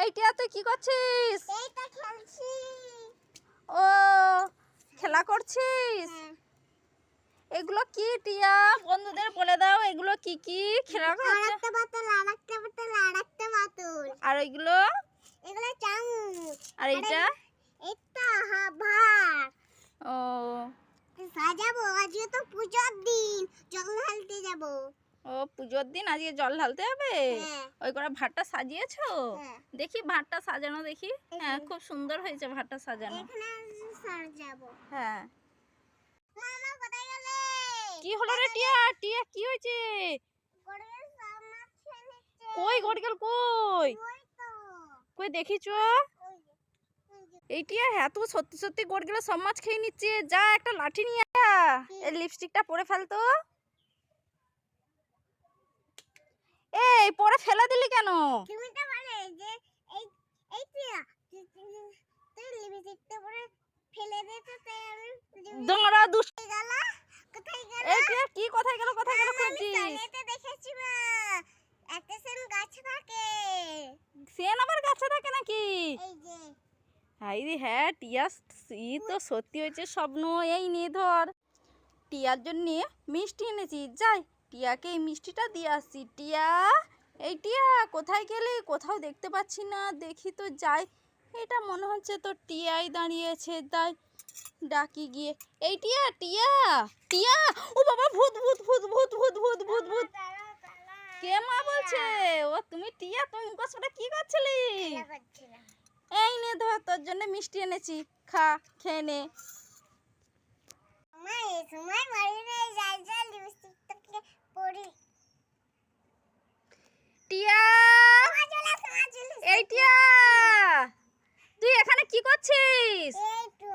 এইটা তুই কি করছিস? এইটা খেলছি। ও খেলা করছিস? এগুলো কি টিয়া? বন্ধুদের বলে দাও এগুলো কি কি খেলা করছিস? আরেকটা বোতল, আরেকটা বোতল, আরেকটা বোতল। আর এগুলো? এগুলো চামচ। আর এটা? এটা ভাত। ও সাজাবো, আজকে তো পূজার দিন, জল ঢালতে যাবো। ও পুজোর দিন আজকে জল ঢালতে হবে? হ্যাঁ। ওই করে ভাতটা সাজিয়েছো? হ্যাঁ। দেখি ভাতটা সাজানো দেখি। হ্যাঁ খুব সুন্দর হয়েছে ভাতটা সাজানো। এখানে সাজাবো। হ্যাঁ। মামা কোথায় গেলে? কি হলো রে টিয়া? টিয়া কি হয়েছে? গড়ের সামাক খেয়ে নিচ্ছে। কই গড়গেল কই? ওই তো। কই দেখিছো? ওই যে, ওই যে। এই টিয়া হ্যাঁ তো সত্যি সত্যি গড়গেল সব মাছ খেয়ে নিচ্ছে। যা একটা লাঠি নিয়ে আয়। এই লিপস্টিকটা পরে ফেল তো। এই পরে ফেলে দিলি কেন? তুমি তো বলে যে এই এই টিয়া তুই লিপস্টিকটা পরে ফেলে দিতে, তাই আমি দোঁড়া দুষ্ট। গেল। কোথায় গেল? এই টিয়া কি কোথায় গেল কোথায় গেল আমি খুঁজছিস? টয়লেটে দেখেছি মা, একটা সেন গাছে থাকে। সেন আবার গাছে থাকে নাকি? এই যে হাই রে হ্যাঁ টিয়া ই তো সত্যি হয়েছে স্বপ্ন। এই নে ধর টিয়ার জন্যে মিষ্টি এনেছি। যাই টিয়াকে এই মিষ্টিটা দিয়ে আসছি। টিয়া এই টিয়া কোথায় গেলি? কোথাও দেখতে পাচ্ছি না, দেখি তো যাই। এটা মনে হচ্ছে তো টিয়াই দাঁড়িয়েছে, তাই ডাকি গিয়ে। এই টিয়া টিয়া টিয়া। ও বাবা ভূত ভূত ভূত ভূত ভূত ভূত ভূত ভূত। দাঁড়াও দাঁড়াও, কে মা বলছে? ও তুমি টিয়া, তুমি মুখোশটা কি করছিলি? খেলা করছিলাম। এই নে ধর তোর জন্য মিষ্টি এনেছি, খা খেয়ে নে। মা এই সময় বাড়িতে যাই যাই লিপস্টিকটাকে পরি। টিয়া চলে এই টিয়া তুই এখানে কি করছিস? এই তো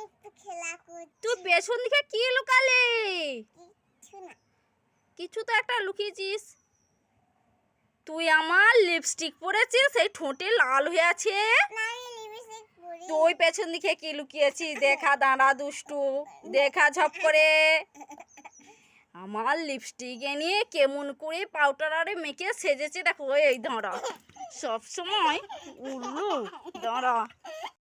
একটু খেলা করছি। তুই পেছন দিকে কি লুকালি? কিছু না। কিছু তো একটা লুকিয়েছিস। তুই আমার লিপস্টিক পরেছিস, সেই ঠোঁটে লাল হয়ে আছে। না আমি লিপস্টিক পরি। তুই পেছন দিকে কি লুকিয়েছিস? দেখা দাঁড়া দুষ্টু, দেখা ঝপ করে। আমার লিপস্টিক এনে কেমন করে পাউডার আরে মেখে সেজেছে দেখো। এই দাঁড়া, সব সময় উল্লু। দাঁড়া